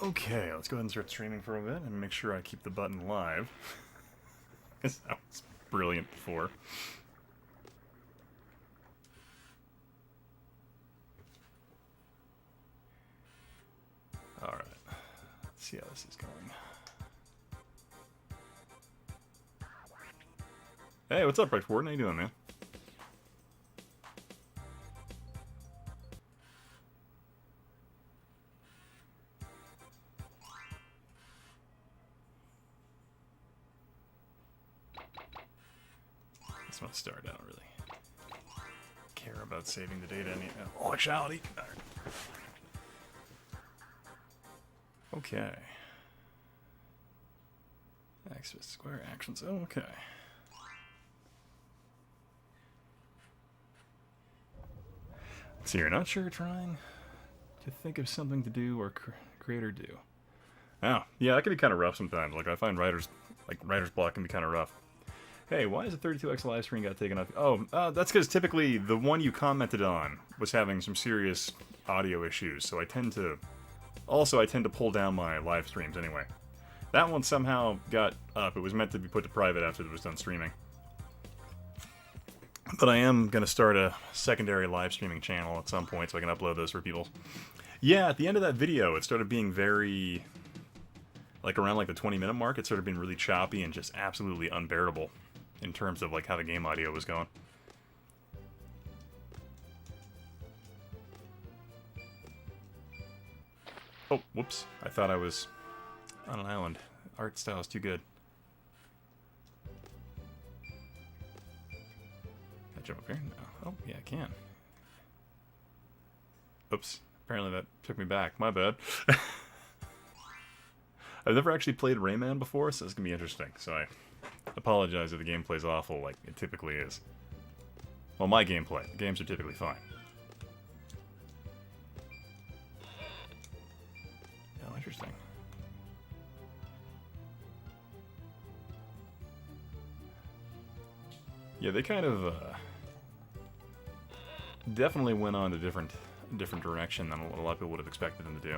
Okay, let's go ahead and start streaming for a bit and make sure I keep the button live. Because that was brilliant before. Alright, let's see how this is going. Hey, what's up, Rick Ford? How you doing, man? This one start. I don't really care about saving the data in actuality. Okay. Access square actions. Oh, okay. So you're not sure, trying to think of something to do or create or do. Oh, yeah, that can be kind of rough sometimes. Like, I find writer's block can be kind of rough. Hey, why is the 32x live stream got taken off? Oh, that's because typically the one you commented on was having some serious audio issues, so I tend to pull down my live streams anyway. That one somehow got up. It was meant to be put to private after it was done streaming. But I am going to start a secondary live streaming channel at some point so I can upload those for people. Yeah, at the end of that video, it started being very... like, around, like, the 20-minute mark, it started being really choppy and just absolutely unbearable in terms of, like, how the game audio was going. Oh, whoops. I thought I was on an island. Art style is too good. Can I jump up here? No. Oh, yeah, I can. Oops. Apparently that took me back. My bad. I've never actually played Rayman before, so it's going to be interesting. So I apologize if the gameplay's awful, like it typically is. Well, my gameplay. The games are typically fine. Oh, interesting. Yeah, they kind of definitely went on a different direction than what a lot of people would have expected them to do.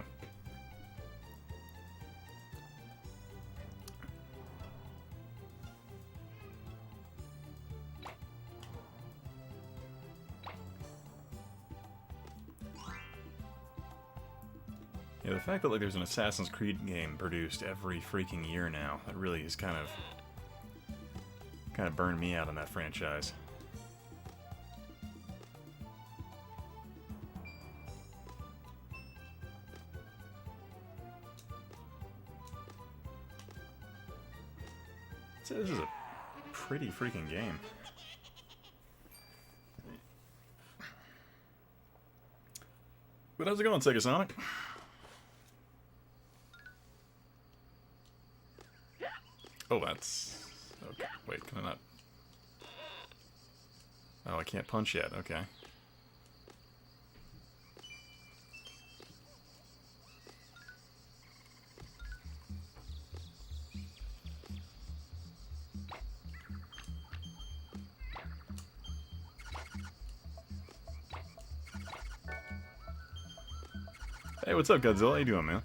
Yeah, the fact that like there's an Assassin's Creed game produced every freaking year now, that really is kind of burned me out on that franchise. So this is a pretty freaking game. But how's it going, Sega Sonic? Oh, that's... okay, wait, can I not... oh, I can't punch yet, okay. Hey, what's up, Godzilla? How you doing, man?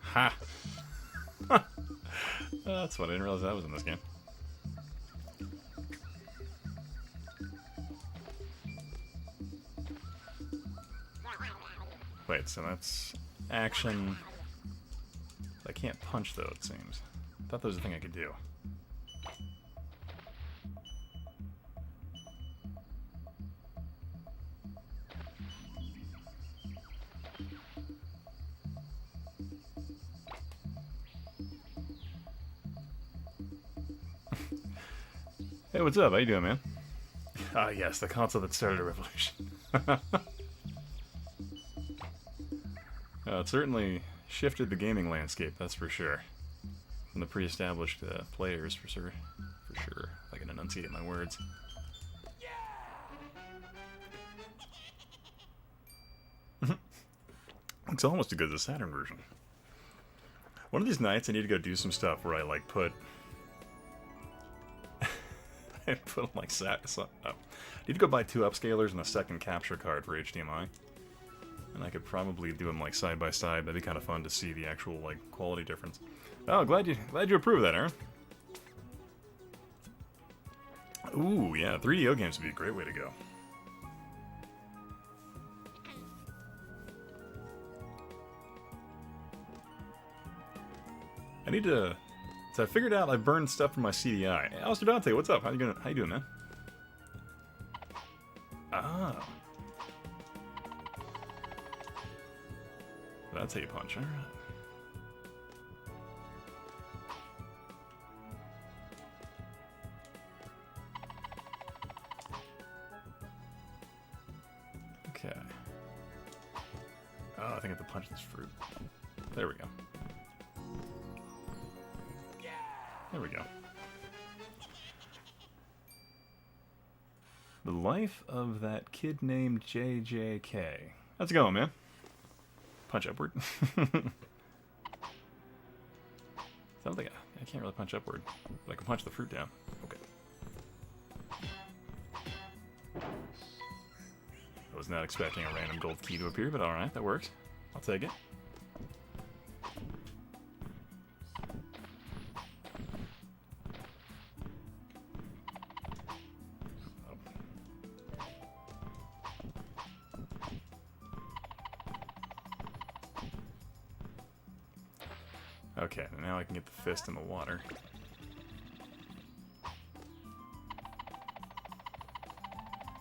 Ha! That's funny, I didn't realize that was in this game. Wait, so that's action. I can't punch though, it seems. I thought there was a thing I could do. Hey, what's up? How you doing, man? Ah, yes, the console that started a revolution. It certainly shifted the gaming landscape, that's for sure. From the pre-established players, for sure. For sure, if I can enunciate my words. It's almost as good as the Saturn version. One of these nights, I need to go do some stuff where I, like, put... I put, like, Need to go buy 2 upscalers and a second capture card for HDMI. And I could probably do them like side by side. That'd be kind of fun to see the actual like quality difference. Oh, glad you approve of that, Aaron. Ooh, yeah, 3DO games would be a great way to go. I need to. So I figured out I burned stuff from my CDI. Hey, Alistair Dante, what's up? How you doing, man? Ah. That's how you punch, alright. Okay. Oh, I think I have to punch this fruit. There we go. There we go. The life of that kid named JJK. How's it going, man? Punch upward. Sounds like I can't really punch upward, but I can punch the fruit down. Okay. I was not expecting a random gold key to appear, but alright, that works. I'll take it. Okay, now I can get the fist in the water.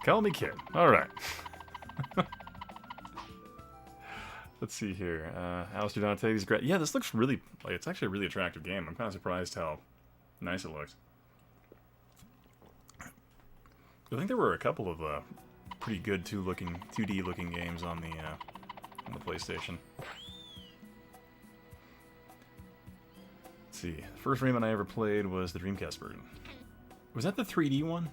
Call me kid. Alright. Let's see here. Alistair Dante is great. Yeah, this looks really... like, it's actually a really attractive game. I'm kind of surprised how nice it looks. I think there were a couple of pretty good 2D looking games on the PlayStation. See, the first Rayman I ever played was the Dreamcast version. Was that the 3D one?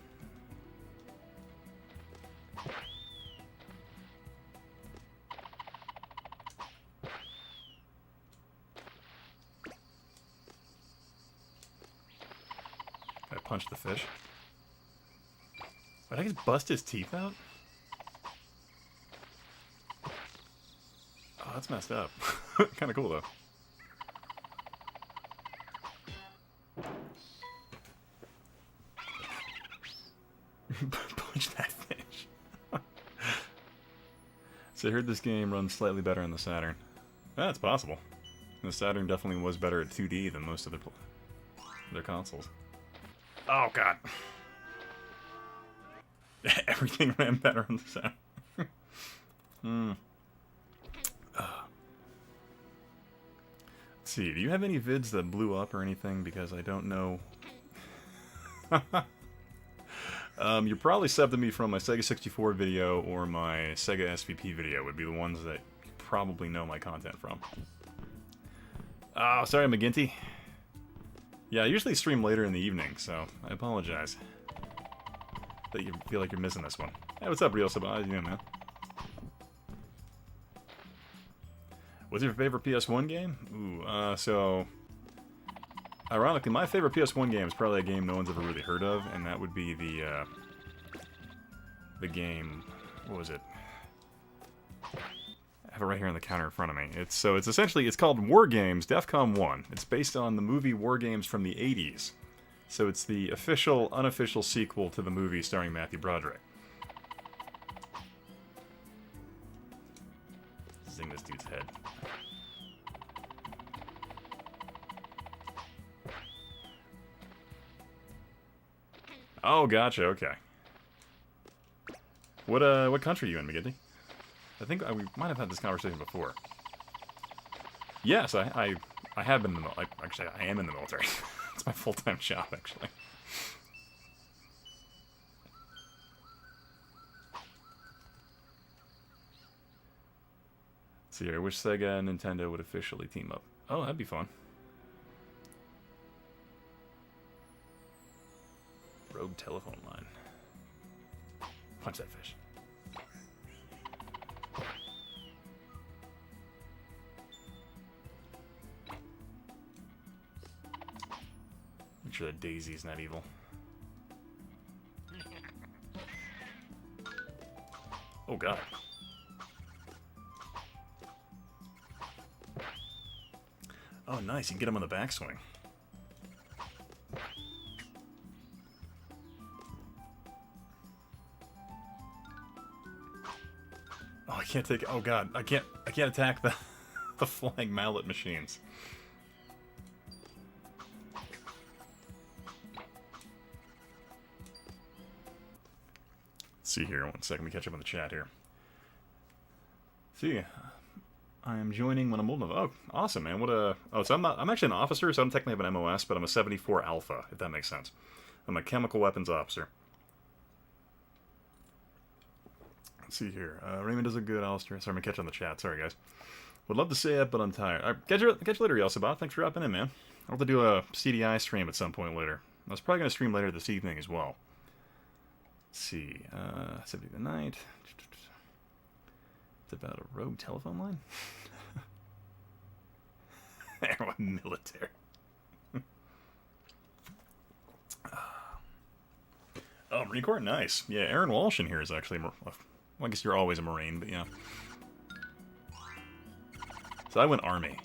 I punched the fish. Did I just bust his teeth out? Oh, that's messed up. Kind of cool though. Punch that fish. So I heard this game runs slightly better on the Saturn. That's possible. The Saturn definitely was better at 2D than most of their consoles. Oh god. Everything ran better on the Saturn. Let's see, do you have any vids that blew up or anything? Because I don't know. You're probably subbed to me from my Sega 64 video or my Sega SVP video would be the ones that you probably know my content from. Oh, sorry, McGinty. Yeah, I usually stream later in the evening, so I apologize that you feel like you're missing this one. Hey, what's up, Real Sub? How you doing, man? What's your favorite PS1 game? Ooh, so... ironically, my favorite PS1 game is probably a game no one's ever really heard of, and that would be the game... what was it? I have it right here on the counter in front of me. It's essentially, it's called War Games DEFCON 1. It's based on the movie War Games from the 80s. So it's the official, unofficial sequel to the movie starring Matthew Broderick. Zing this dude's head. Oh, gotcha, okay. What country are you in, McGinty? I think we might have had this conversation before. Yes, I have been in the military. Actually, I am in the military. It's my full-time job, actually. Let's see here. I wish Sega and Nintendo would officially team up. Oh, that'd be fun. Rogue telephone line. Punch that fish. Make sure that Daisy's not evil. Oh, God. Oh, nice. You can get him on the backswing. Oh, I can't take... Oh, God. I can't attack the, the flying mallet machines. Let's see here. 1 second. Let me catch up on the chat here. See, I am joining when I'm old enough. Oh, awesome, man. What a... Oh, so I'm actually an officer, so I don't technically have an MOS, but I'm a 74 Alpha, if that makes sense. I'm a chemical weapons officer. Let's see here. Raymond does a good, Alistair. Sorry, I'm going to catch on the chat. Sorry, guys. Would love to say it, but I'm tired. All right, catch you later, Yelsabot. Thanks for dropping in, man. I'll have to do a CDI stream at some point later. I was probably going to stream later this evening as well. Let's see. 70 the night. It's about a rogue telephone line? Military. Oh, Marine Corps? Nice. Yeah, Aaron Walsh in here is actually... Well, I guess you're always a Marine, but yeah. So I went Army.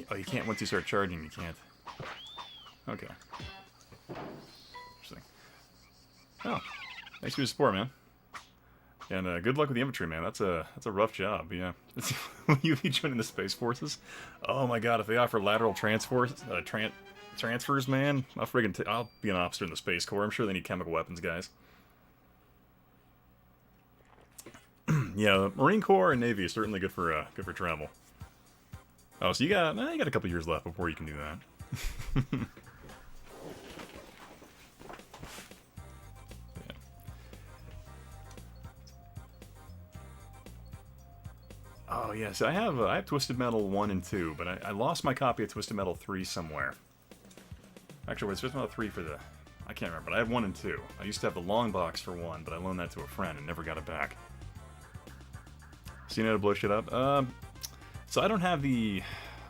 Oh, you can't once you start charging, you can't. Okay. Interesting. Oh, thanks for your support, man. And good luck with the infantry, man. That's a rough job. Yeah. Will you be joining the Space Forces? Oh my God! If they offer lateral transfers, man, I'll be an officer in the Space Corps. I'm sure they need chemical weapons guys. Yeah, the Marine Corps and Navy is certainly good for travel. Oh, so you got a couple years left before you can do that. Yeah. Oh yes, I have Twisted Metal 1 and 2, but I lost my copy of Twisted Metal 3 somewhere. Actually, where's Twisted Metal 3 for the... I can't remember, but I have 1 and 2. I used to have the long box for 1, but I loaned that to a friend and never got it back. So you know how to blow shit up? So I don't have the...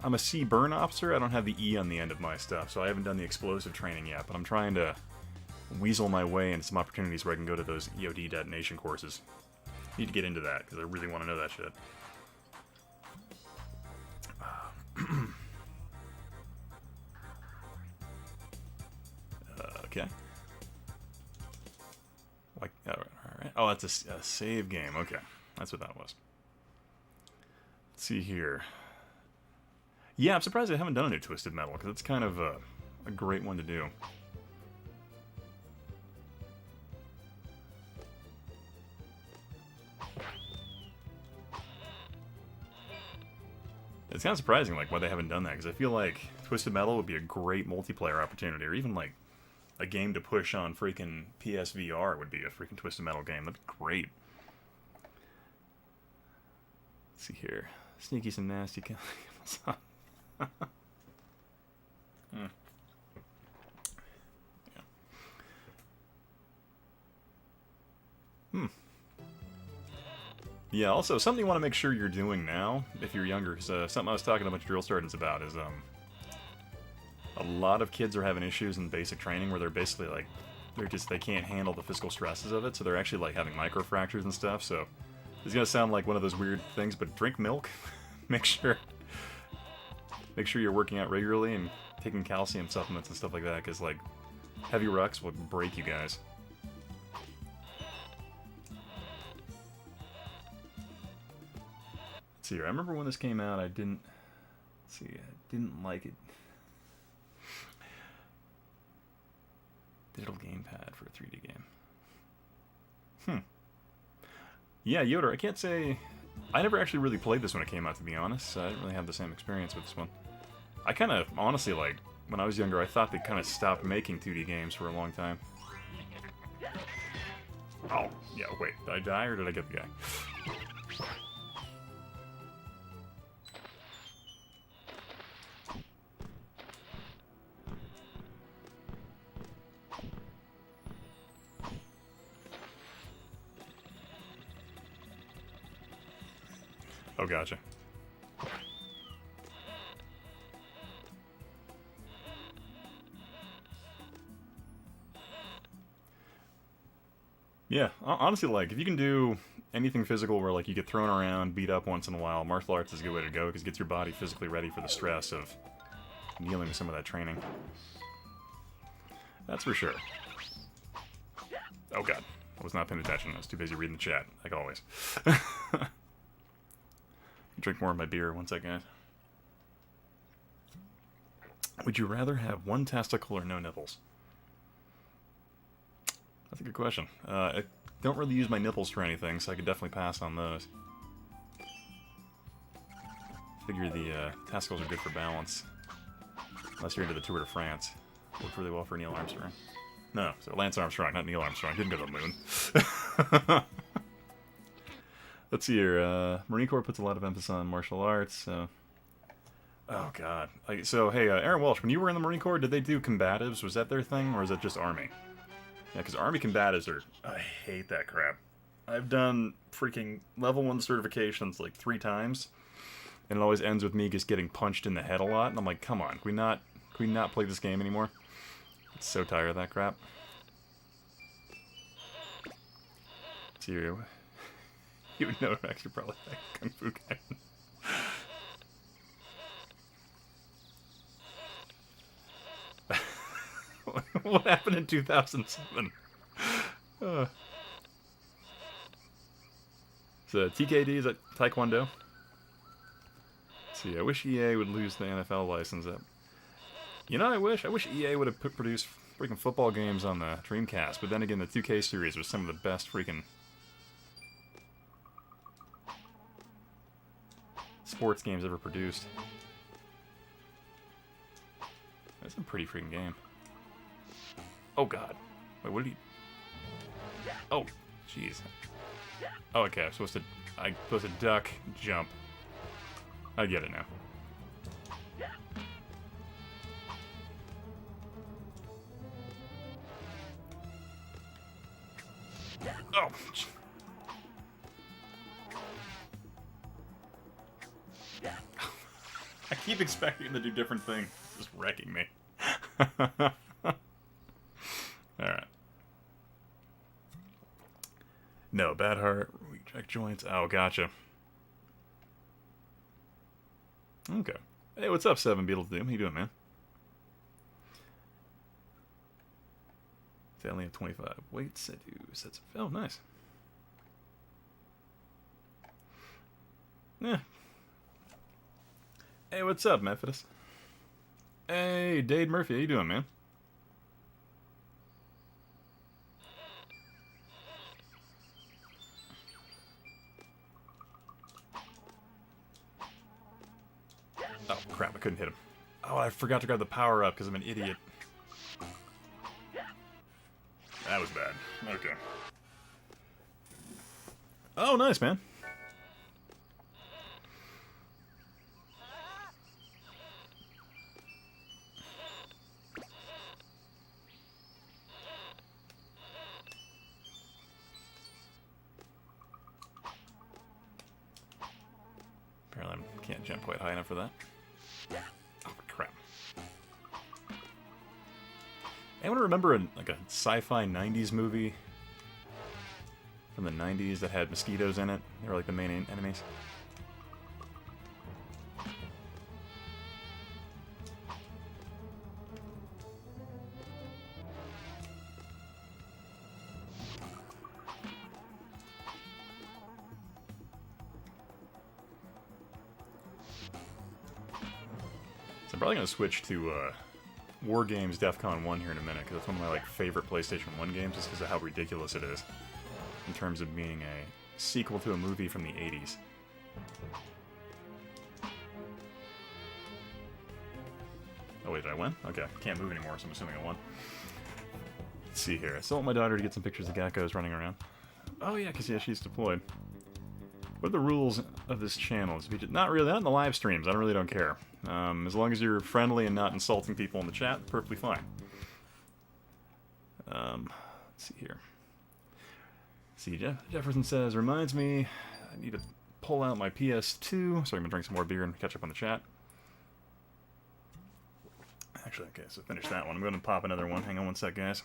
I'm a C burn officer, I don't have the E on the end of my stuff, so I haven't done the explosive training yet, but I'm trying to weasel my way into some opportunities where I can go to those EOD detonation courses. Need to get into that, because I really want to know that shit. Okay. Like, alright. Oh, that's a save game, okay. That's what that was. Let's see here. Yeah, I'm surprised I haven't done a new Twisted Metal, because it's kind of a great one to do. It's kind of surprising, like, why they haven't done that, because I feel like Twisted Metal would be a great multiplayer opportunity, or even, like, a game to push on freaking PSVR would be a freaking Twisted Metal game. That'd be great. Let's see here. Sneaky some nasty kills. Yeah. Yeah, also, something you want to make sure you're doing now, if you're younger, because something I was talking to a bunch of drill sergeants about is, a lot of kids are having issues in basic training where they're basically, like, they can't handle the physical stresses of it, so they're actually, like, having microfractures and stuff, so it's gonna sound like one of those weird things, but drink milk. Make sure you're working out regularly and taking calcium supplements and stuff like that, because, like, heavy rucks will break you guys. Let's see here. I remember when this came out, I didn't like it. Digital gamepad for a 3D game. Yeah, Yoder, I can't say... I never actually really played this when it came out, to be honest, so I didn't really have the same experience with this one. I kind of, honestly, like, when I was younger, I thought they kind of stopped making 2D games for a long time. Oh, yeah, wait, did I die or did I get the guy? Oh, gotcha. Yeah, honestly, like, if you can do anything physical where, like, you get thrown around, beat up once in a while, martial arts is a good way to go, because it gets your body physically ready for the stress of dealing with some of that training. That's for sure. Oh, God. I was not paying attention. I was too busy reading the chat, like always. Drink more of my beer. One second. Would you rather have one testicle or no nipples? That's a good question. I don't really use my nipples for anything, so I could definitely pass on those. Figure the testicles are good for balance. Unless you're into the Tour de France. Worked really well for Neil Armstrong. No, so Lance Armstrong, not Neil Armstrong. Didn't go to the moon. Let's see here. Marine Corps puts a lot of emphasis on martial arts, so... Oh, God. So, hey, Aaron Walsh, when you were in the Marine Corps, did they do combatives? Was that their thing, or is it just Army? Yeah, because Army combatives are... I hate that crap. I've done freaking level 1 certifications like 3 times, and it always ends with me just getting punched in the head a lot, and I'm like, come on, can we not play this game anymore? I'm so tired of that crap. So you would know, actually, probably like Kung Fu Ken. What happened in 2007? So TKD, is that Taekwondo? Let's see, I wish EA would lose the NFL license up. You know, I wish EA would have produced freaking football games on the Dreamcast, but then again, the 2K series was some of the best freaking sports games ever produced. That's a pretty freaking game. Oh, God. Wait, what did he... Oh, jeez. Oh, okay, I'm supposed to duck, jump. I get it now. Oh! I keep expecting to do different things. It's just wrecking me. Alright. No, bad heart, reject joints. Oh, gotcha. Okay. Hey, what's up, 7 Beatles Doom? How you doing, man? Family of 25. Wait, set sets of... Oh, nice. Yeah. Hey, what's up, Methodist? Hey, Dade Murphy, how you doing, man? Oh, crap, I couldn't hit him. Oh, I forgot to grab the power up because I'm an idiot. That was bad. Okay. Oh, nice, man. Apparently I can't jump quite high enough for that. Oh, crap. Anyone remember a sci-fi 90s movie from the 90s that had mosquitoes in it? They were like the main enemies. So I'm probably going to switch to War Games DEFCON 1 here in a minute, because it's one of my favorite PlayStation 1 games, just because of how ridiculous it is in terms of being a sequel to a movie from the 80s. Oh wait, did I win? Okay, can't move anymore, so I'm assuming I won. Let's see here. I still want my daughter to get some pictures of geckos running around. Oh yeah, because yeah, she's deployed. What are the rules of this channel? Not really, not in the live streams. I really don't care. As long as you're friendly and not insulting people in the chat, perfectly fine. Let's see here. See, Jefferson says, reminds me, I need to pull out my PS2, so I'm gonna drink some more beer and catch up on the chat. Actually, okay, so finish that one. I'm gonna pop another one. Hang on one sec, guys.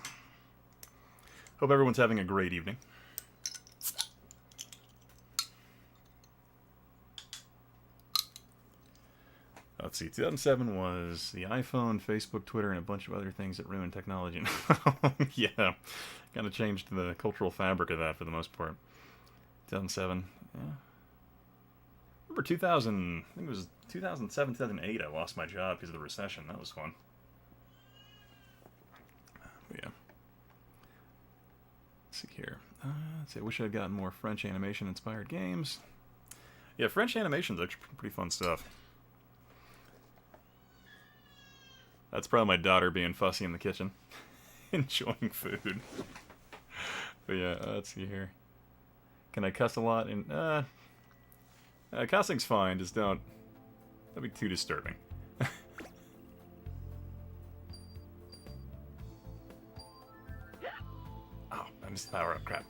Hope everyone's having a great evening. Let's see, 2007 was the iPhone, Facebook, Twitter, and a bunch of other things that ruined technology. Yeah, kind of changed the cultural fabric of that for the most part. 2007, yeah. Remember 2000, I think it was 2007, 2008, I lost my job because of the recession. That was fun. But yeah. Let's see here. Let's see, I wish I'd gotten more French animation-inspired games. Yeah, French animation's actually pretty fun stuff. That's probably my daughter being fussy in the kitchen. Enjoying food. But yeah, let's see here. Can I cuss a lot? Cussing's fine, just don't be too disturbing. Oh, I missed the power up, crap.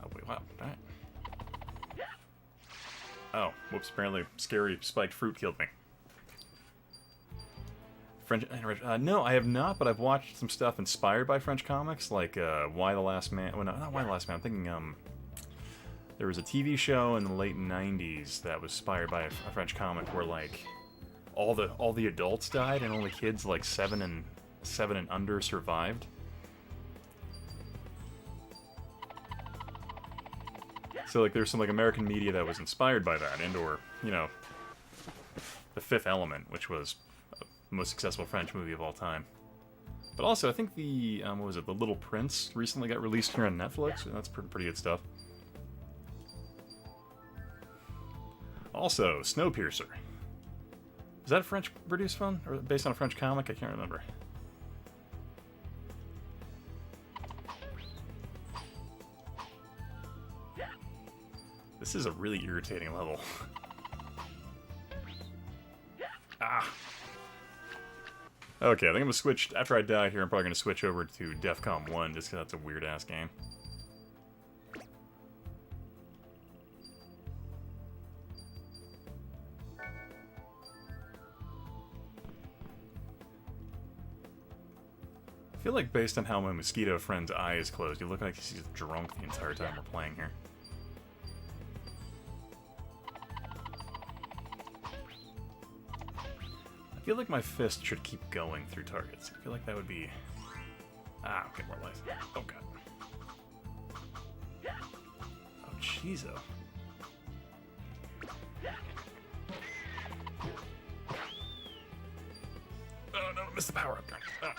Oh, wait, wow, alright. Oh, whoops, apparently scary spiked fruit killed me. French no, I have not, but I've watched some stuff inspired by French comics, like Y the Last Man. Well, no, not Y the Last Man. I'm thinking there was a TV show in the late '90s that was inspired by a French comic where like all the adults died and only kids like seven and under survived. So like there's some like American media that was inspired by that, and/or you know, The Fifth Element, which was most successful French movie of all time. But also, I think the, what was it, The Little Prince recently got released here on Netflix, and that's pretty good stuff. Also, Snowpiercer. Is that a French-produced one? Or based on a French comic? I can't remember. This is a really irritating level. Ah! Okay, I think I'm gonna switch, after I die here, I'm probably gonna switch over to DEFCON 1, just because that's a weird-ass game. I feel like based on how my mosquito friend's eye is closed, you look like he's drunk the entire time we're playing here. I feel like my fist should keep going through targets. I feel like that would be... Ah, okay, more life. Oh, God. Oh, jeez-o. Oh, no, I missed the power-up. Ah.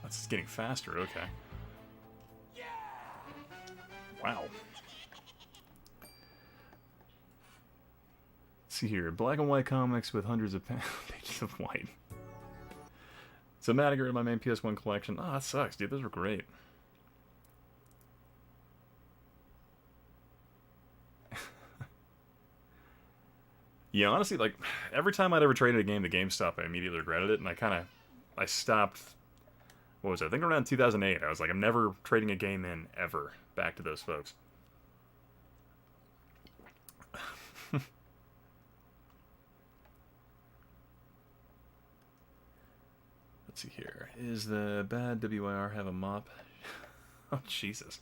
It's getting faster, okay. Wow. Let's see here. Black and white comics with hundreds of pages of white. So mad I got rid of my main PS1 collection. Oh, that sucks, dude. Those were great. Yeah, honestly, like, every time I'd ever traded a game to GameStop, I immediately regretted it, and I stopped... What was it? I think around 2008. I was like, I'm never trading a game in, ever, back to those folks. Let's see here. Is the bad WIR have a mop? Oh, Jesus.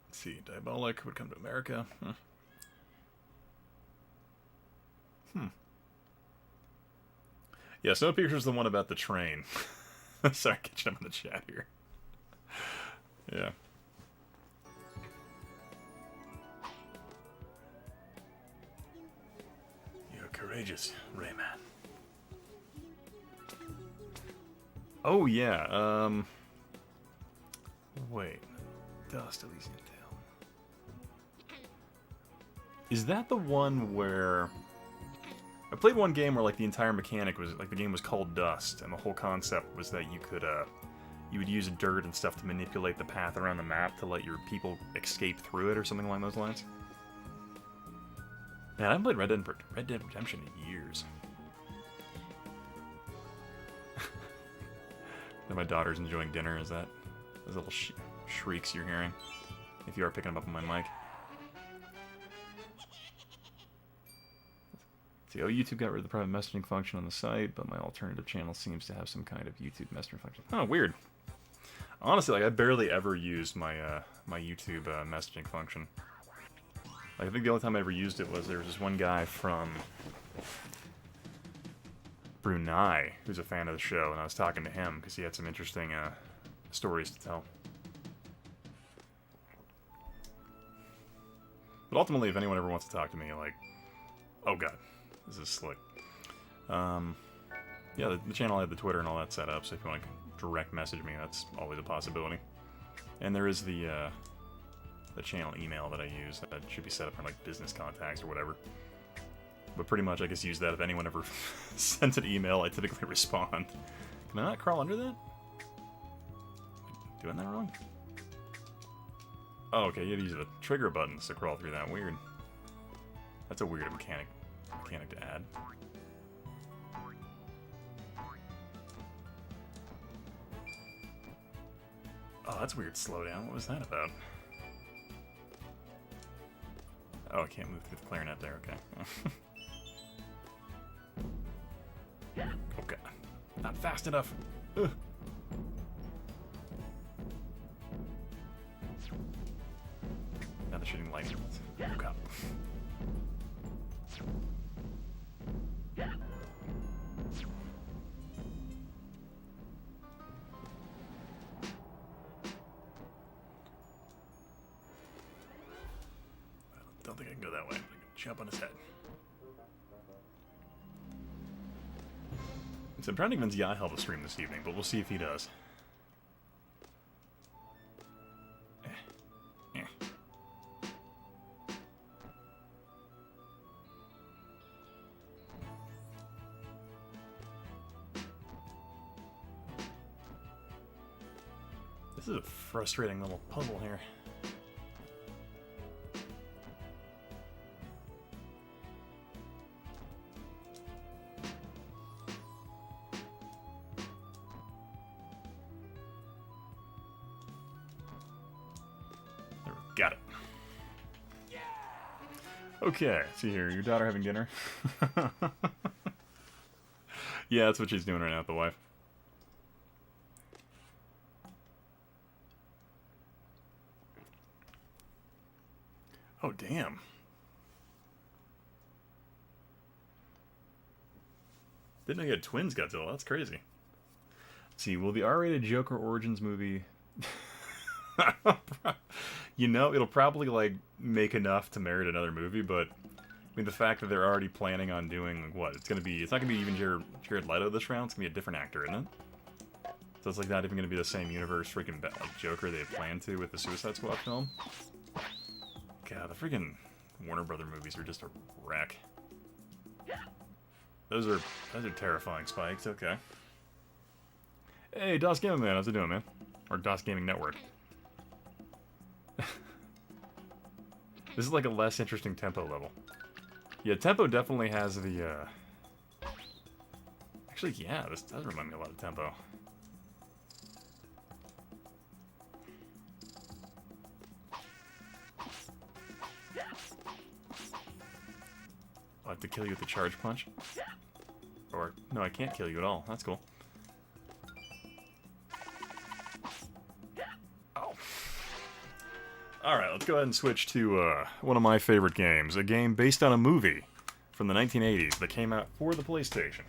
Let's see. Diabolic would come to America. Yeah, Snowpiercer's the one about the train. Sorry, catching up in the chat here. Yeah. You're courageous, Rayman. Oh, yeah, wait. Dust Elysian Tale. Is that the one where... I played one game where, like, the entire mechanic was, like, the game was called Dust, and the whole concept was that you could, you would use dirt and stuff to manipulate the path around the map to let your people escape through it, or something along those lines? Man, I haven't played Red Dead Redemption in years. And my daughter's enjoying dinner. Is that those little shrieks you're hearing? If you are picking them up on my mic. See, oh, YouTube got rid of the private messaging function on the site, but my alternative channel seems to have some kind of YouTube messaging function. Oh, weird. Honestly, like I barely ever used my my YouTube messaging function. Like, I think the only time I ever used it was there was this one guy from Brunei who's a fan of the show, and I was talking to him because he had some interesting stories to tell. But ultimately, if anyone ever wants to talk to me, like, oh god, this is slick. Yeah, the channel had the Twitter and all that set up, so if you want to direct message me, that's always a possibility. And there is the channel email that I use that should be set up for like business contacts or whatever. But pretty much I just use that if anyone ever sends an email, I typically respond. Can I not crawl under that? Doing that wrong? Oh, okay, you have to use the trigger buttons to crawl through that. Weird. That's a weird mechanic to add. Oh, that's weird slowdown. What was that about? Oh, I can't move through the clarinet there, okay. Oh god. Not fast enough. Ugh. Now they're shooting lightning. Oh god. I don't think I can go that way. I can jump on his head. So I'm trying to convince Yahel to stream this evening, but we'll see if he does. This is a frustrating little puzzle here. Got it. Okay, see here, your daughter having dinner? Yeah, that's what she's doing right now with the wife. Oh, damn. Didn't know you had twins, Godzilla. That's crazy. Let's see, will the R-rated Joker Origins movie... You know, it'll probably, like, make enough to merit another movie, but... I mean, the fact that they're already planning on doing, what, it's not gonna be even Jared Leto this round, it's gonna be a different actor, isn't it? So it's, like, not even gonna be the same universe freaking, like, Joker they had planned to with the Suicide Squad film. God, the freaking Warner Brother movies are just a wreck. Those are terrifying spikes, okay. Hey, DOS Gaming Man, how's it doing, man? Or DOS Gaming Network. This is like a less interesting tempo level. Yeah, tempo definitely has the, Actually, yeah, this does remind me a lot of tempo. I'll have to kill you with the charge punch. Or, no, I can't kill you at all. That's cool. Oh. Alright, let's go ahead and switch to one of my favorite games. A game based on a movie from the 1980s that came out for the PlayStation.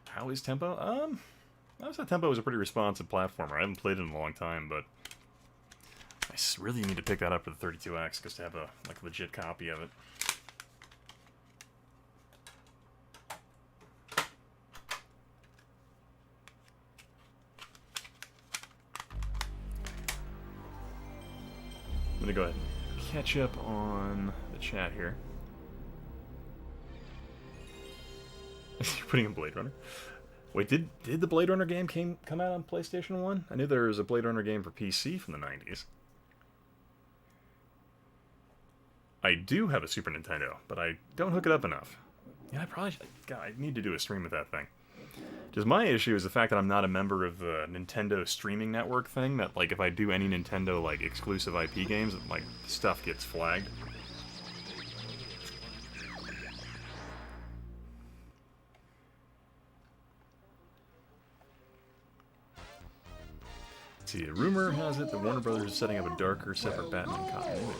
How is Tempo? I would say Tempo is a pretty responsive platformer. I haven't played it in a long time, but I really need to pick that up for the 32X just to have a like legit copy of it. I'm gonna go ahead and catch up on the chat here. You're putting in Blade Runner. Wait, did the Blade Runner game come out on PlayStation 1? I knew there was a Blade Runner game for PC from the 90s. I do have a Super Nintendo, but I don't hook it up enough. Yeah, I probably should, God, I need to do a stream with that thing. Just my issue is the fact that I'm not a member of the Nintendo streaming network thing, that, like, if I do any Nintendo, like, exclusive IP games, like, stuff gets flagged. Let's see, a rumor has it that Warner Brothers is setting up a darker, separate Batman continuity.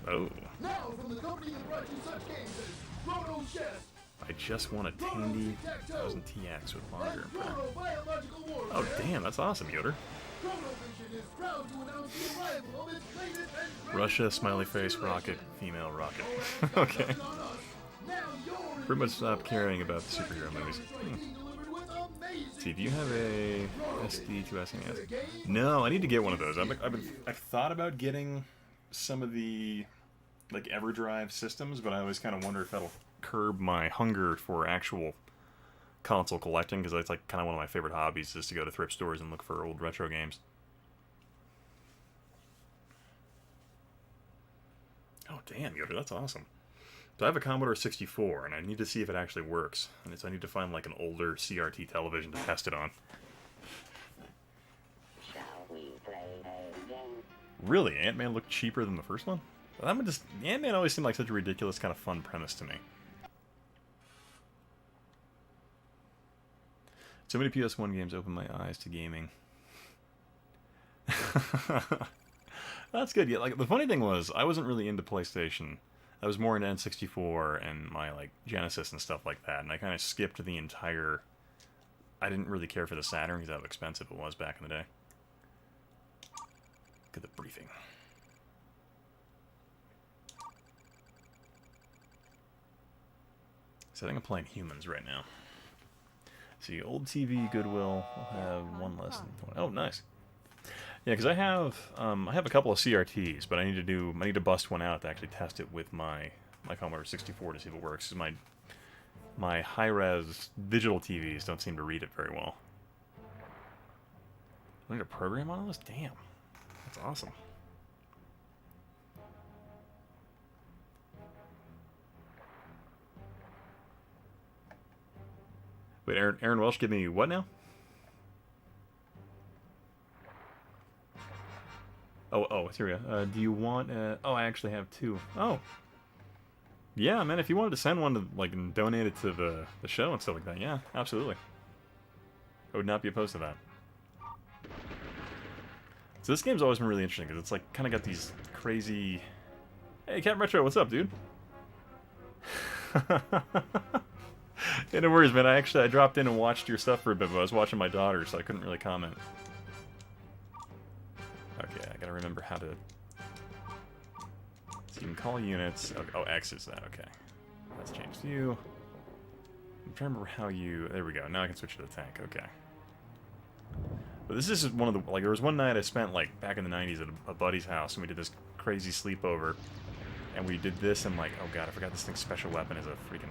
Oh. Now from the company that brought you such games as Chrono Chess. I just want a Tandy 1000 TX with monitor and print. Oh damn, that's awesome, Yoder. Russia, smiley face, rocket, female rocket. Okay. Pretty much stopped caring about the superhero movies. See, do you have a SD to SNES? No, I need to get one of those. I've thought about getting some of the like EverDrive systems, but I always kind of wonder if that'll curb my hunger for actual console collecting, because that's like kind of one of my favorite hobbies, is to go to thrift stores and look for old retro games. Oh damn, Yoder, that's awesome. So I have a Commodore 64, and I need to see if it actually works. And I need to find like an older CRT television to test it on. Shall we play a game? Really? Ant-Man looked cheaper than the first one? Ant-Man always seemed like such a ridiculous kind of fun premise to me. So many PS1 games opened my eyes to gaming. That's good. Yeah, like the funny thing was, I wasn't really into PlayStation. I was more into N64 and my like Genesis and stuff like that, and I kind of skipped the entire. I didn't really care for the Saturn because how expensive it was back in the day. Look at the briefing. So I think I'm playing Humans right now. See, old TV, Goodwill, will have one less than 20. Oh, nice. Yeah, because I have a couple of CRTs, but I need to bust one out to actually test it with my Commodore 64 to see if it works. Because my high-res digital TVs don't seem to read it very well. I need a program on this? Damn, that's awesome. Wait, Aaron Welsh, give me what now? Oh, here we go. Do you want? Oh, I actually have two. Oh, yeah, man. If you wanted to send one to like and donate it to the show and stuff like that, yeah, absolutely. I would not be opposed to that. So this game's always been really interesting because it's like kind of got these crazy. Hey, Captain Retro, what's up, dude? Yeah, no worries, man. I dropped in and watched your stuff for a bit, but I was watching my daughter, so I couldn't really comment. Okay, I gotta remember how to. So you can call units. Oh, X is that. Okay, that's changed you. I'm trying to remember how you. There we go. Now I can switch to the tank. Okay. But this is one of the like. There was one night I spent like back in the '90s at a buddy's house, and we did this crazy sleepover, and we did this, and like, oh god, I forgot this thing's special weapon is a freaking.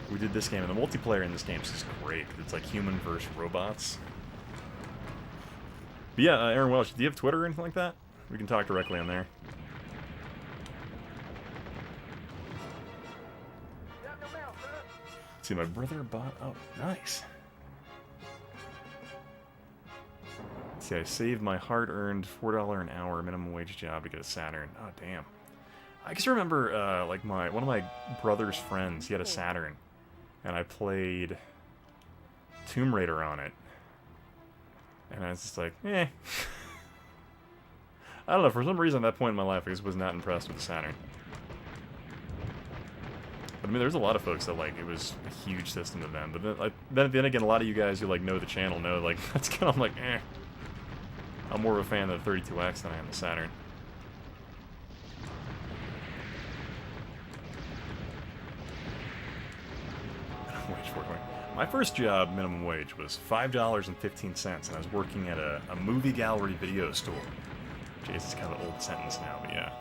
We did this game, and the multiplayer in this game is just great. It's like human versus robots. But yeah, Aaron Welsh, do you have Twitter or anything like that? We can talk directly on there. Let's see, my brother bought... Oh, nice. Let's see, I saved my hard-earned $4 an hour minimum wage job to get a Saturn. Oh, damn. I just remember, like, one of my brother's friends, he had a Saturn. And I played Tomb Raider on it. And I was just like, eh. I don't know, for some reason at that point in my life, I just was not impressed with the Saturn. But I mean, there's a lot of folks that, like, it was a huge system to them. But then again, a lot of you guys who, like, know the channel know, like, that's kind of like, eh. I'm more of a fan of the 32X than I am the Saturn. My first job, minimum wage, was $5.15, and I was working at a movie gallery video store. Jeez, it's kind of an old sentence now, but yeah.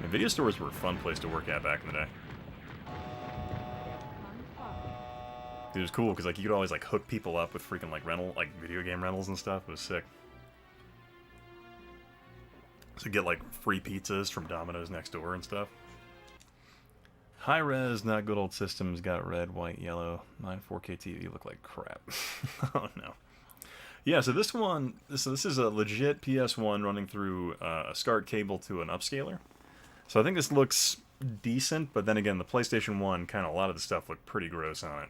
And video stores were a fun place to work at back in the day. It was cool because like you could always like hook people up with freaking like video game rentals and stuff. It was sick. So get like free pizzas from Domino's next door and stuff. High res, not good old systems. Got red, white, yellow. My 4K TV look like crap. Oh no. Yeah, so this one, this is a legit PS1 running through a SCART cable to an upscaler. So I think this looks decent, but then again, the PlayStation 1, kind of a lot of the stuff looked pretty gross on it.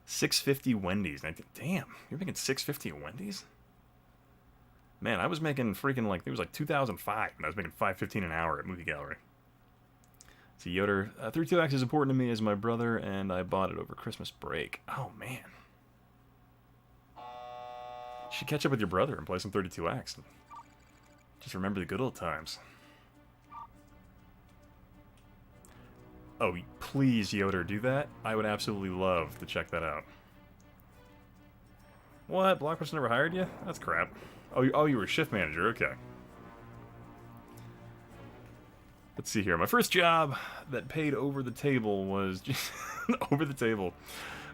650 Wendy's. Damn, you're making 650 at Wendy's? Man, I was making freaking like, it was like 2005, and I was making $5.15 an hour at Movie Gallery. So Yoder, 32X is important to me as my brother, and I bought it over Christmas break. Oh, man. You should catch up with your brother and play some 32X. Just remember the good old times. Oh, please, Yoder, do that? I would absolutely love to check that out. What? Blockbuster never hired you? That's crap. Oh, you were a shift manager. Okay. Let's see here. My first job that paid over the table was just over the table.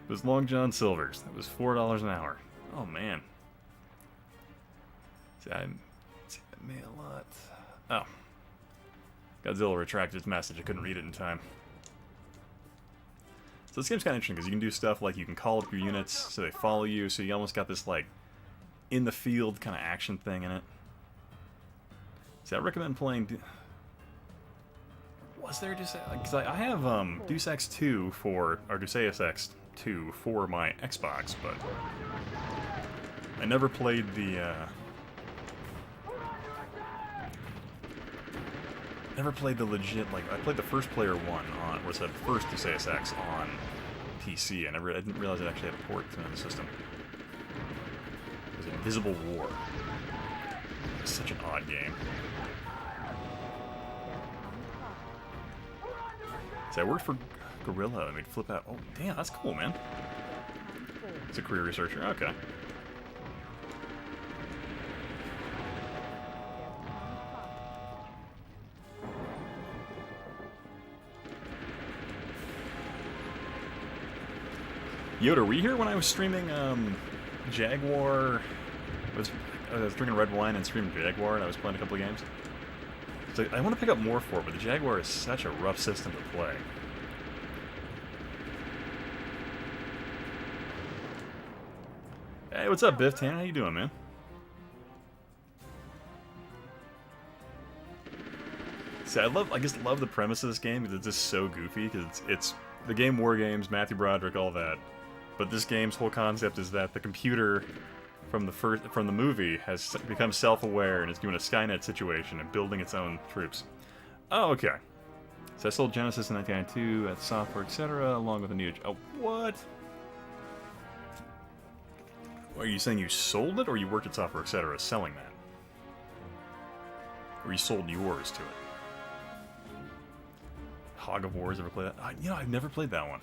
It was Long John Silver's. That was $4 an hour. Oh man. See, I made a lot. Oh. Godzilla retracted its message. I couldn't read it in time. So this game's kind of interesting because you can do stuff like you can call up your units so they follow you. So you almost got this like in the field kind of action thing in it. See, I recommend playing. Was there Deus Ex? Because I have Deus Ex 2 or Deus Ex 2 for my Xbox, but I never played the. Never played the legit, like, I played the first player one on, or the first Deus Ex on PC. I didn't realize it actually had a port to the system. It was Invisible War. It was such an odd game. So I worked for Gorilla and we'd flip out. Oh, damn, that's cool, man. It's a career researcher. Okay. Yoda, were you here when I was streaming Jaguar? I was drinking red wine and streaming Jaguar, and I was playing a couple of games. So I want to pick up more for it, but the Jaguar is such a rough system to play. Hey, what's up, Biff Tan? How you doing, man? See, I just love the premise of this game because it's just so goofy. Because it's the game War Games, Matthew Broderick, all that. But this game's whole concept is that the computer from the movie has become self-aware and is doing a Skynet situation and building its own troops. Oh, okay. So I sold Genesis in 1992 at Software, etc., along with a new. Oh, what? Are you saying you sold it, or you worked at Software, etc., selling that? Or you sold yours to it? Hog of Wars, ever play that? I've never played that one.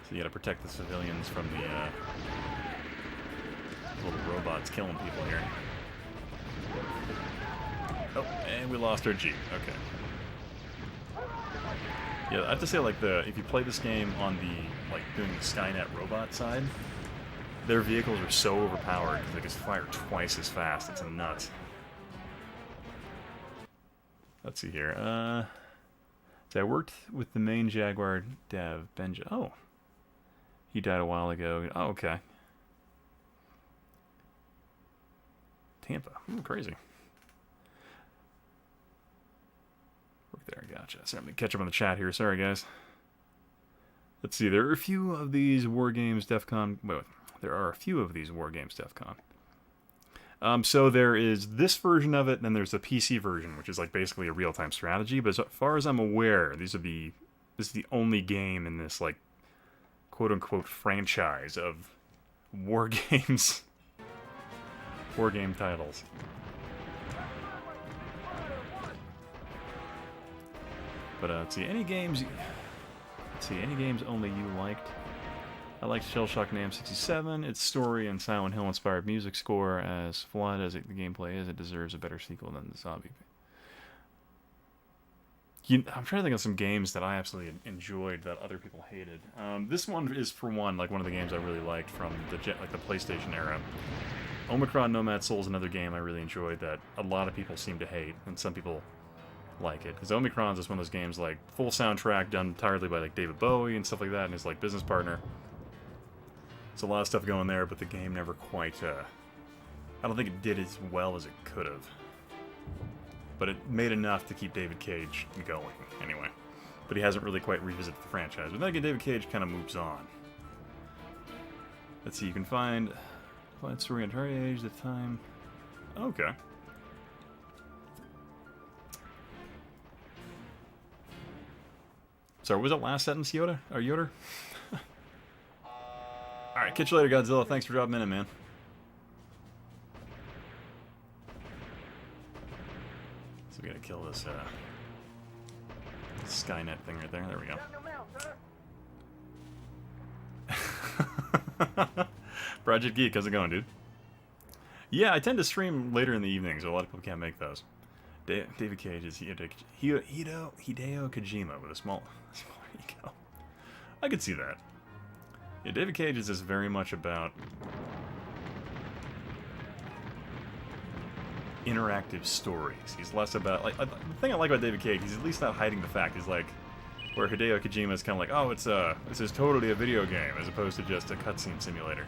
So you gotta protect the civilians from the little robots killing people here. Oh, and we lost our Jeep. Okay. Yeah, I have to say, like, if you play this game on the, like, doing the Skynet robot side, their vehicles are so overpowered because they just fire twice as fast. It's nuts. Let's see here. So I worked with the main Jaguar dev, Benja. Oh. He died a while ago. Oh, okay. Tampa. Crazy. Work there, gotcha. So I'm going to catch up on the chat here. Sorry, guys. Let's see. There are a few of these War Games DEF CON. Wait, there are a few of these War Games DEF CON. So there is this version of it, and then there's the PC version, which is like basically a real-time strategy. But as far as I'm aware, this is the only game in this like quote-unquote franchise of War Games, War Game titles. But let's see, any games only you liked. I liked Shell Shock NAM 67. Its story and Silent Hill inspired music score, as flawed as the gameplay is, it deserves a better sequel than the Zombie. I'm trying to think of some games that I absolutely enjoyed that other people hated. This one is, for one, like one of the games I really liked from the PlayStation era. Omicron Nomad Soul is another game I really enjoyed that a lot of people seem to hate, and some people like it. Because Omicron's is one of those games, like, full soundtrack done entirely by, like, David Bowie and stuff like that, and his, like, business partner. There's a lot of stuff going there, but the game never quite, I don't think it did as well as it could have. But it made enough to keep David Cage going, anyway. But he hasn't really quite revisited the franchise. But then again, David Cage kind of moves on. Let's see, you can find story on Atari Age, the time. Okay. Sorry, was it last sentence, Yoda? Or Yoder? Alright, catch you later, Godzilla. Thanks for dropping in, man. So we gotta kill this, Skynet thing right there. There we go. Project Geek, how's it going, dude? Yeah, I tend to stream later in the evening, so a lot of people can't make those. David Cage is Hideo Kojima with a small ego. I could see that. Yeah, David Cage is just very much about interactive stories. He's less about, like, the thing I like about David Cage, he's at least not hiding the fact. He's like, where Hideo Kojima is kind of like, oh, this is totally a video game, as opposed to just a cutscene simulator.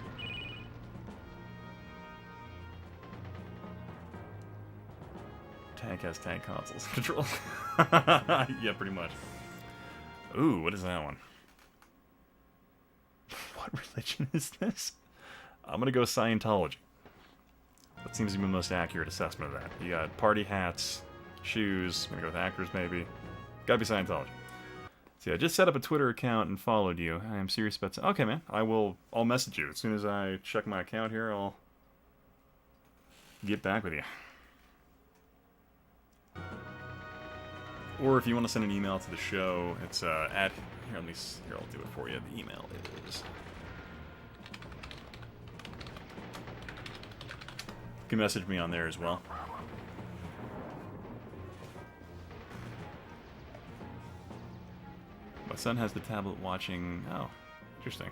Tank has tank consoles control. Yeah, pretty much. Ooh, what is that one? What religion is this? I'm gonna go Scientology. That seems to be the most accurate assessment of that. You got party hats, shoes. I'm gonna go with actors, maybe. Gotta be Scientology. See, I just set up a Twitter account and followed you. I am serious about... Okay, man. I'll message you. As soon as I check my account here, I'll get back with you. Or if you want to send an email to the show, it's at... Here, I'll do it for you. The email is... You can message me on there as well. My son has the tablet watching... Oh, interesting.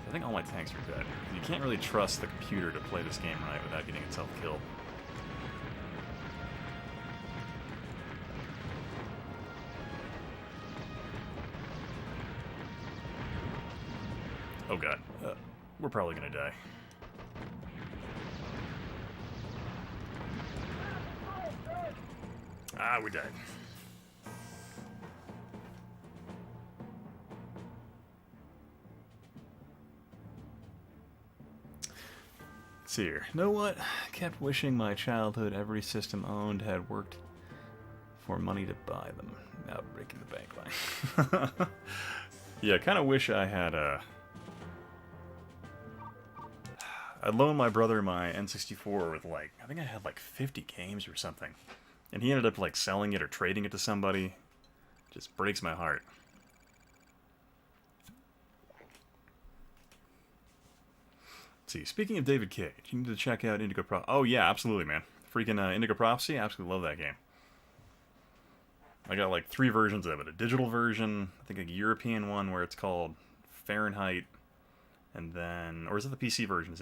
I think all my tanks are dead. You can't really trust the computer to play this game right without getting itself killed. Oh god. We're probably gonna die. Ah, we died. Let's see here. Know what? Kept wishing my childhood every system owned had worked for money to buy them. Now breaking the bank line. Yeah, I kind of wish I had I loaned my brother my N64 with, like, I think I had like 50 games or something. And he ended up, like, selling it or trading it to somebody. Just breaks my heart. Let's see, speaking of David Cage, you need to check out Indigo Prophecy. Oh, yeah, absolutely, man. Freaking Indigo Prophecy, I absolutely love that game. I got, like, 3 versions of it. A digital version, I think a European one where it's called Fahrenheit. And then, or is it the PC version? Is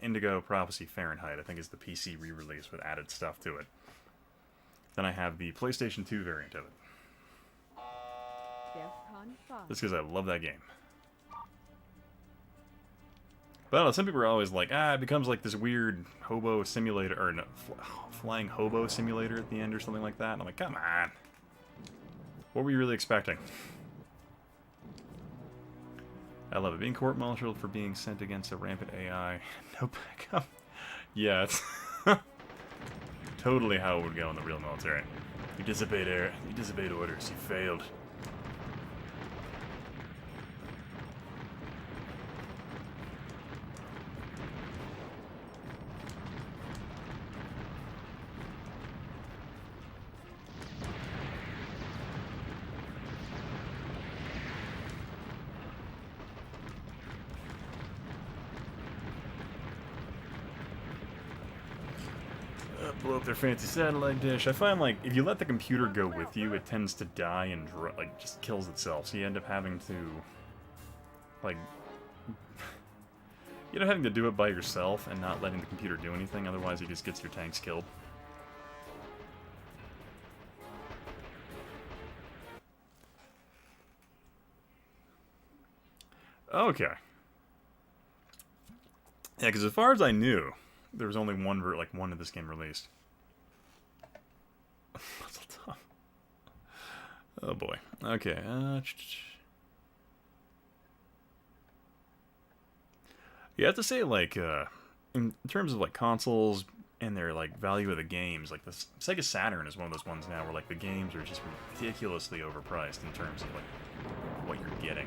Indigo Prophecy Fahrenheit, I think is the PC re-release with added stuff to it. Then I have the PlayStation 2 variant of it. Just because I love that game. But I don't know, some people are always like, it becomes like this weird hobo simulator, or no, flying hobo simulator at the end or something like that. And I'm like, come on. What were you really expecting? I love it. Being court-martialed for being sent against a rampant AI. No backup. Yeah, it's totally how it would go in the real military. You disobeyed orders. You failed. blow up their fancy satellite dish. I find, like, if you let the computer go with you, it tends to die and, like, just kills itself. So you end up having to, like, you end up having to do it by yourself and not letting the computer do anything. Otherwise, it just gets your tanks killed. Okay. Yeah, because as far as I knew, there was only one of this game released. Puzzle Tom. Oh boy. Okay. You have to say, like, in terms of like consoles and their like value of the games, like the Sega Saturn is one of those ones now where like the games are just ridiculously overpriced in terms of like what you're getting.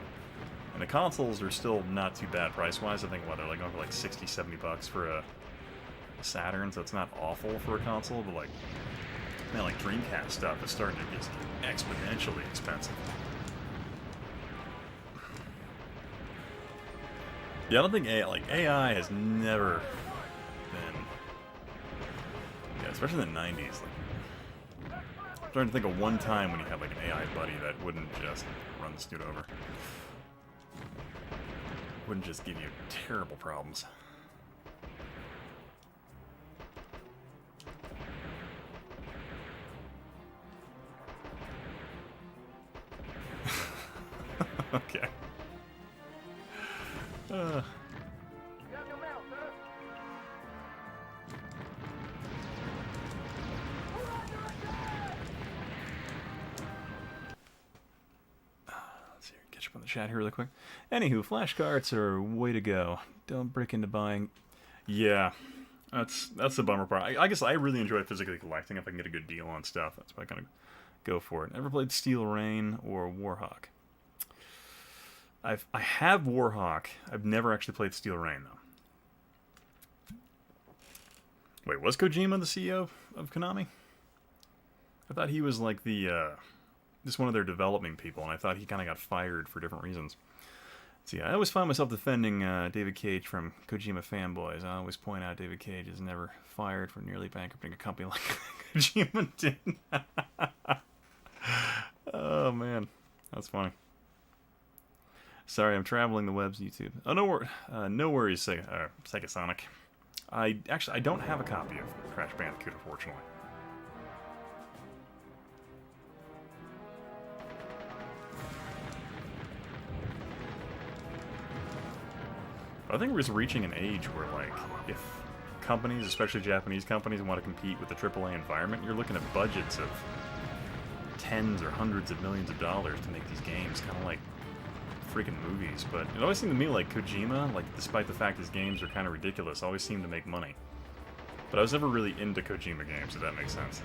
And the consoles are still not too bad price-wise. I think, what, they're like going for like 60, 70 bucks for a Saturn, so it's not awful for a console, but like, man, like Dreamcast stuff is starting to just get exponentially expensive. Yeah, I don't think AI has never been, yeah, especially in the 90s. Like, I'm trying to think of one time when you had like an AI buddy that wouldn't just run the snoot over. Wouldn't just give you terrible problems. Okay. Catch up on the chat here really quick. Anywho, flashcards are way to go. Don't break into buying. Yeah, that's the bummer part. I guess I really enjoy physically collecting if I can get a good deal on stuff. That's why I kind of go for it. Ever played Steel Rain or Warhawk? I have Warhawk. I've never actually played Steel Rain though. Wait, was Kojima the CEO of Konami? I thought he was like the just one of their development people, and I thought he kind of got fired for different reasons. See, I always find myself defending David Cage from Kojima fanboys. I always point out David Cage is never fired for nearly bankrupting a company like Kojima did. Oh man, that's funny. Sorry, I'm traveling the web's YouTube. Oh, no worries, Sega Sonic. I don't have a copy of Crash Bandicoot, unfortunately. I think we're just reaching an age where, like, if companies, especially Japanese companies, want to compete with the AAA environment, you're looking at budgets of tens or hundreds of millions of dollars to make these games, kind of like freaking movies. But it always seemed to me like Kojima, like, despite the fact his games are kind of ridiculous, always seemed to make money. But I was never really into Kojima games, if that makes sense.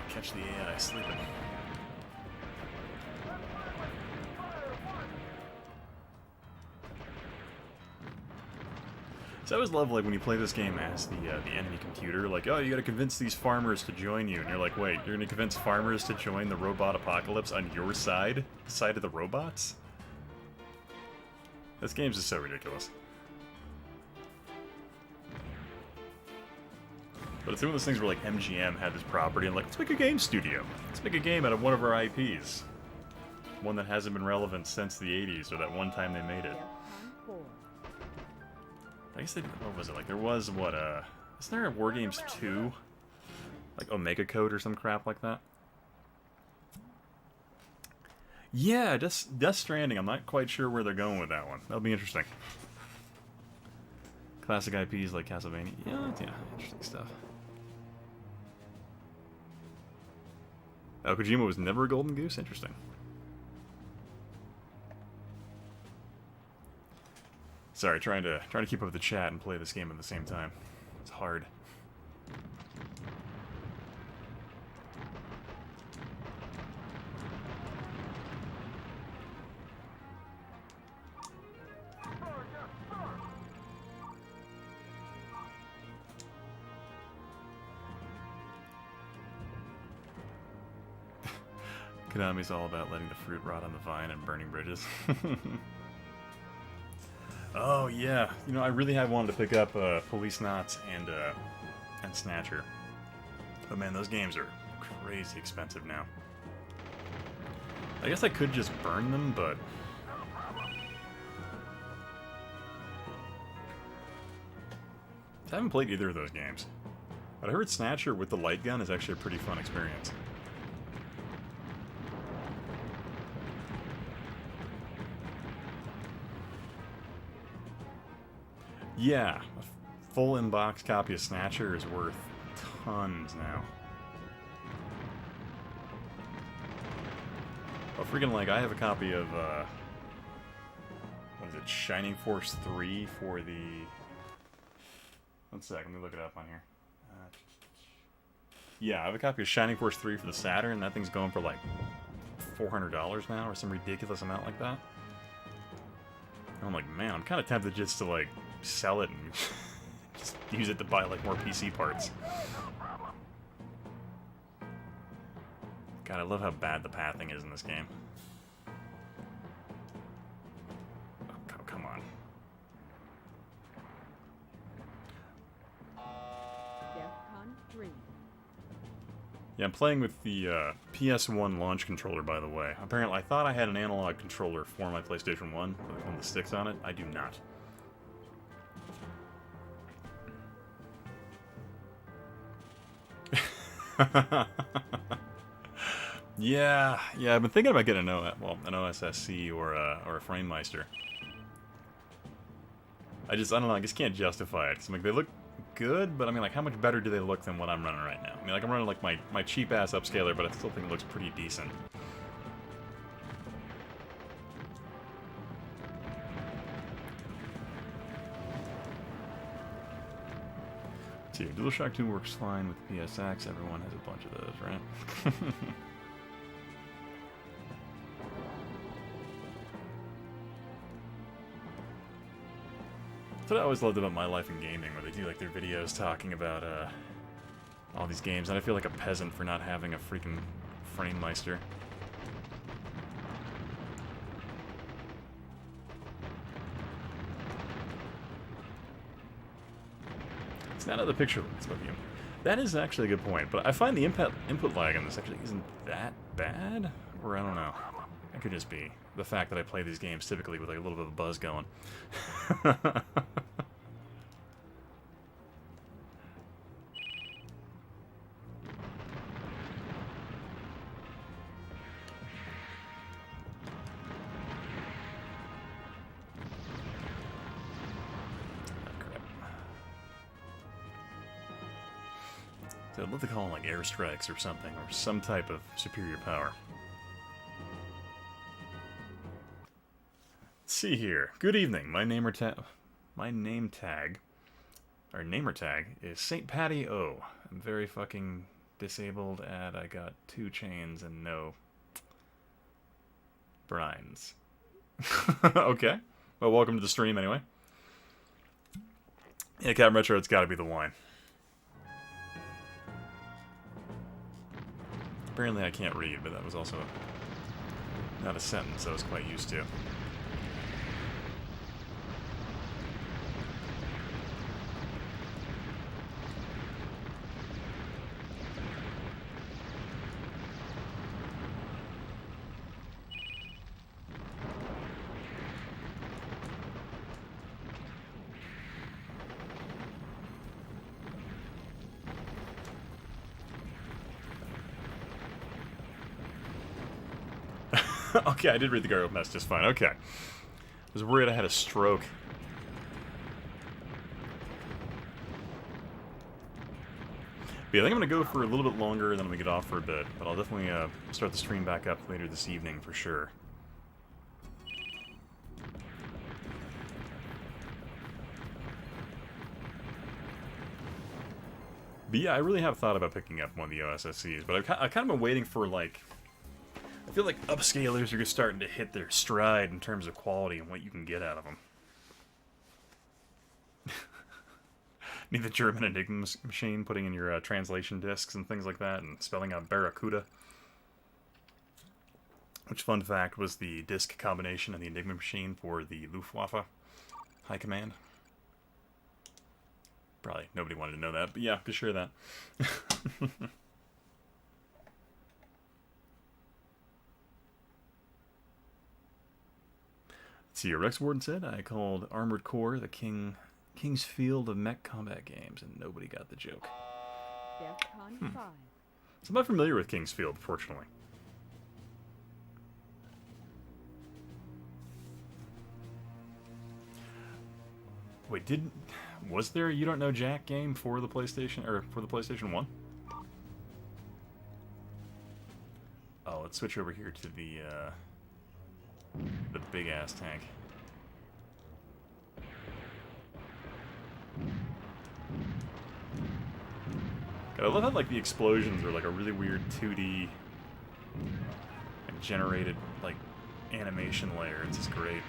Catch the AI sleeping. So I always love, like, when you play this game as the enemy computer, like, oh, you gotta convince these farmers to join you, and you're like, wait, you're gonna convince farmers to join the robot apocalypse on your side? The side of the robots? This game's just so ridiculous. But it's one of those things where, like, MGM had this property and, like, let's make a game studio. Let's make a game out of one of our IPs. One that hasn't been relevant since the 80s, or that one time they made it. I guess they did, what was it? Like, there was, what, isn't there a War Games 2? Like, Omega Code or some crap like that? Yeah, Death Stranding. I'm not quite sure where they're going with that one. That'll be interesting. Classic IPs like Castlevania. Yeah, interesting stuff. Oh, Kojima was never a golden goose? Interesting. Sorry, trying to keep up with the chat and play this game at the same time. It's hard. Konami's all about letting the fruit rot on the vine and burning bridges. Oh yeah, you know I really have wanted to pick up Police Knots and Snatcher, but man, those games are crazy expensive now. I guess I could just burn them, but I haven't played either of those games. But I heard Snatcher with the light gun is actually a pretty fun experience. Yeah, a full in-box copy of Snatcher is worth tons now. Oh, freaking, like, I have a copy of, what is it, Shining Force 3 for the... One sec, let me look it up on here. Yeah, I have a copy of Shining Force 3 for the Saturn, and that thing's going for, like, $400 now, or some ridiculous amount like that. And I'm like, man, I'm kind of tempted just to, like, sell it and just use it to buy, like, more PC parts. God, I love how bad the pathing is in this game. Oh, come on. DEFCON 3. Yeah, I'm playing with the PS1 launch controller, by the way. Apparently, I thought I had an analog controller for my PlayStation 1 with one of the sticks on it. I do not. yeah, I've been thinking about getting an OSSC or a FrameMeister. I don't know, I just can't justify it. 'Cause I'm like, they look good, but I mean, like, how much better do they look than what I'm running right now? I mean, like, I'm running, like, my cheap-ass upscaler, but I still think it looks pretty decent. See, DualShock 2 works fine with PSX. Everyone has a bunch of those, right? That's what I always loved about My Life in Gaming, where they do, like, their videos talking about, all these games, and I feel like a peasant for not having a freaking FrameMeister. It's not how the picture looks of you. That is actually a good point, but I find the input lag on this actually isn't that bad, or I don't know. It could just be the fact that I play these games typically with like a little bit of a buzz going. So I'd love to call them like airstrikes or something, or some type of superior power. Let's see here. Good evening. My name tag is St. Patty O. I'm very fucking disabled, and I got 2 chains and no brines. Okay. Well, welcome to the stream anyway. Yeah, Captain Retro, it's gotta be the wine. Apparently I can't read, but that was also not a sentence I was quite used to. Okay, I did read the gargle mess just fine. Okay. I was worried I had a stroke. But yeah, I think I'm going to go for a little bit longer, and then I'm going to get off for a bit. But I'll definitely start the stream back up later this evening for sure. But yeah, I really have thought about picking up one of the OSSCs, but I've kind of been waiting for, like... I feel like upscalers are just starting to hit their stride in terms of quality and what you can get out of them. Need the German Enigma machine putting in your translation discs and things like that, and spelling out Barracuda. Which, fun fact, was the disk combination of the Enigma machine for the Luftwaffe High Command. Probably nobody wanted to know that, but yeah, could share that. Let's see, Rex Warden said, I called Armored Core the King's Field of mech combat games, and nobody got the joke. DEFCON 5. So I'm not familiar with King's Field, fortunately. Wait, was there a You Don't Know Jack game for the PlayStation, or for the PlayStation 1? Oh, let's switch over here to the big-ass tank. God, I love how, like, the explosions are, like, a really weird 2D, like, generated, like, animation layer. It's just great.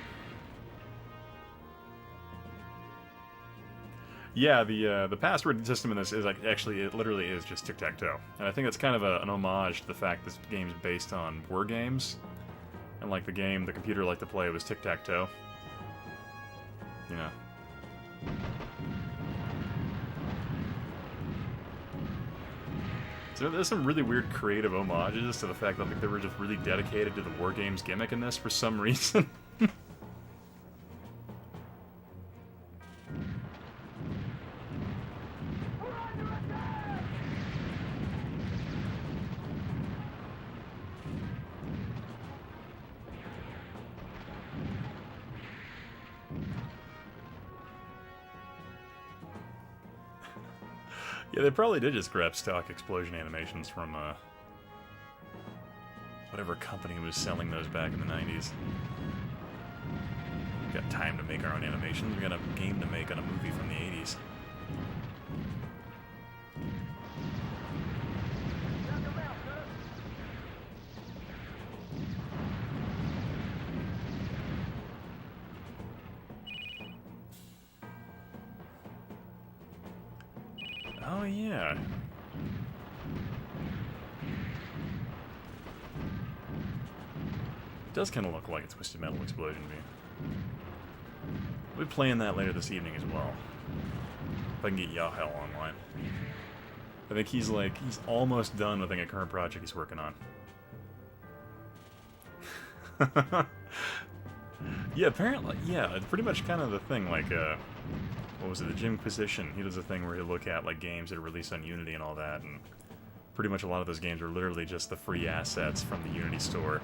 Yeah, the password system in this is, like, actually, it literally is just tic-tac-toe. And I think that's kind of an homage to the fact this game's based on war games. And, like, the game the computer liked to play was tic-tac-toe. You know. So there's some really weird creative homages to the fact that, like, they were just really dedicated to the war games gimmick in this for some reason. Yeah, they probably did just grab stock explosion animations from, whatever company was selling those back in the 90s. We've got time to make our own animations. We've got a game to make on a movie from the 80s. Oh, yeah. It does kind of look like a Twisted Metal explosion to me. We'll be playing that later this evening as well. If I can get Yahel online. I think he's almost done with a current project he's working on. Yeah, apparently, yeah, it's pretty much kind of the thing, like, what was it, the Jimquisition? He does a thing where he'll look at, like, games that are released on Unity and all that, and pretty much a lot of those games are literally just the free assets from the Unity store.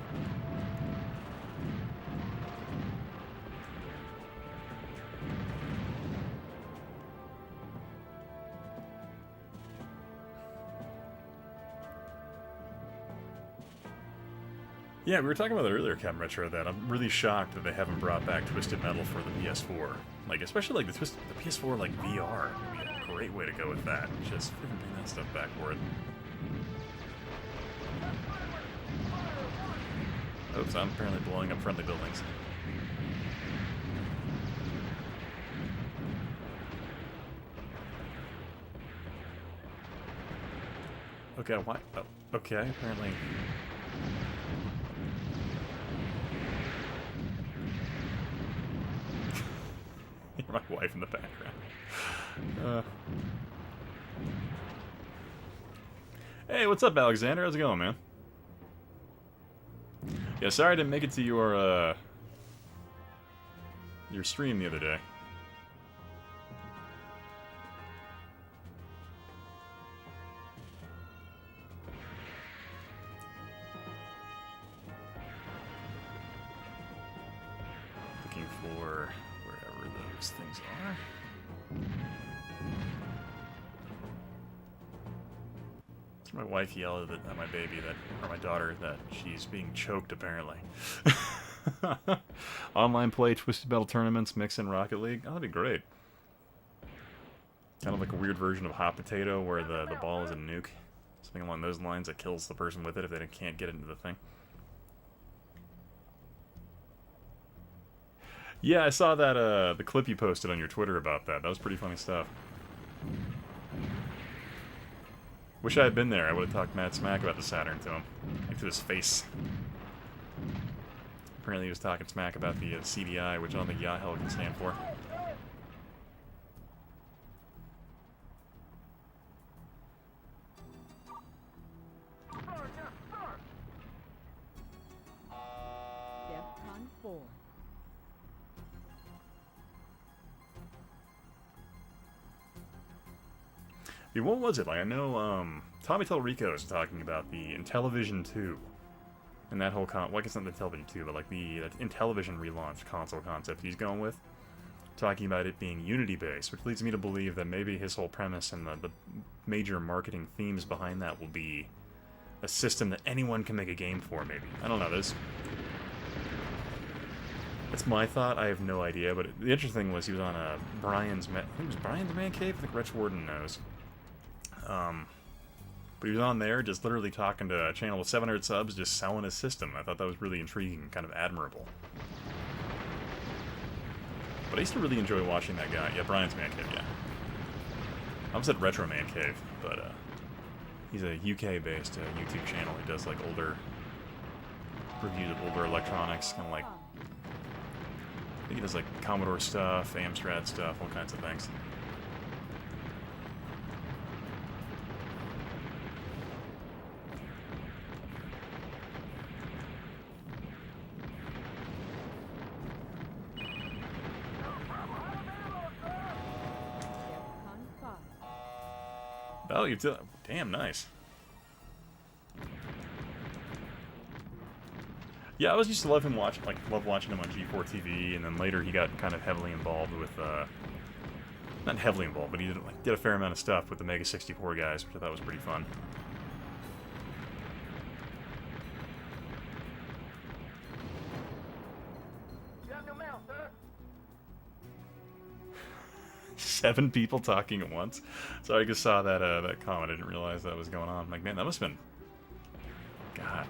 Yeah, we were talking about that earlier, Captain Retro, that I'm really shocked that they haven't brought back Twisted Metal for the PS4. Like, especially, like, the PS4, like, VR would be a great way to go with that. Just freaking bring that stuff back for it. Oops, I'm apparently blowing up friendly buildings. Okay, why? Oh, okay, apparently... my wife in the background. Hey, what's up, Alexander? How's it going, man? Yeah, sorry I didn't make it to your stream the other day. Looking for wherever those things are. My wife yelled at my baby or my daughter, that she's being choked, apparently. Online play, Twisted Metal tournaments, mix in Rocket League. Oh, that'd be great. Kind of like a weird version of Hot Potato, where the ball is a nuke. Something along those lines that kills the person with it if they can't get into the thing. Yeah, I saw that, the clip you posted on your Twitter about that. That was pretty funny stuff. Wish I had been there. I would have talked mad smack about the Saturn to him. Like, to his face. Apparently he was talking smack about the CDI, which I don't think yacht hell can stand for. DEFCON 4. Dude, what was it? Like, I know, Tommy Tellerico is talking about the Intellivision 2. And that whole well, I guess not the Intellivision 2, but like the Intellivision relaunch console concept he's going with. Talking about it being Unity-based, which leads me to believe that maybe his whole premise and the major marketing themes behind that will be a system that anyone can make a game for, maybe. I don't know, that's my thought, I have no idea, but the interesting thing was he was on I think it was Brian's Man Cave, I think Rich Warden knows. But he was on there just literally talking to a channel with 700 subs, just selling his system. I thought that was really intriguing and kind of admirable. But I used to really enjoy watching that guy. Yeah, Brian's Man Cave, yeah. I was at Retro Man Cave, but he's a UK-based YouTube channel. He does like older reviews of older electronics, kind of like, I think he does like Commodore stuff, Amstrad stuff, all kinds of things. DEFCON 5. Oh, you too. Damn, nice. Yeah, I always used to love him love watching him on G4 TV, and then later he got kind of heavily involved with, not heavily involved, but he did a fair amount of stuff with the Mega 64 guys, which I thought was pretty fun. You have your mail, sir. 7 people talking at once. Sorry, I just saw that that comment. I didn't realize that was going on. I'm like, man, that must have been... God.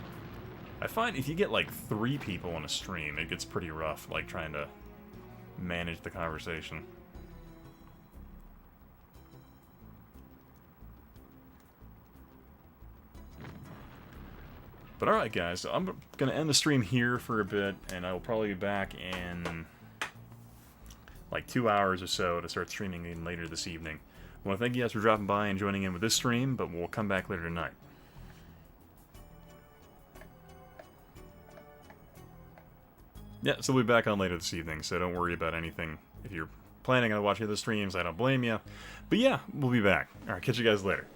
I find if you get like 3 people on a stream, it gets pretty rough, like trying to manage the conversation. But alright guys, so I'm going to end the stream here for a bit, and I will probably be back in like 2 hours or so to start streaming again later this evening. I want to thank you guys for dropping by and joining in with this stream, but we'll come back later tonight. Yeah, so we'll be back on later this evening, so don't worry about anything. If you're planning on watching the streams, I don't blame you. But yeah, we'll be back. Alright, catch you guys later.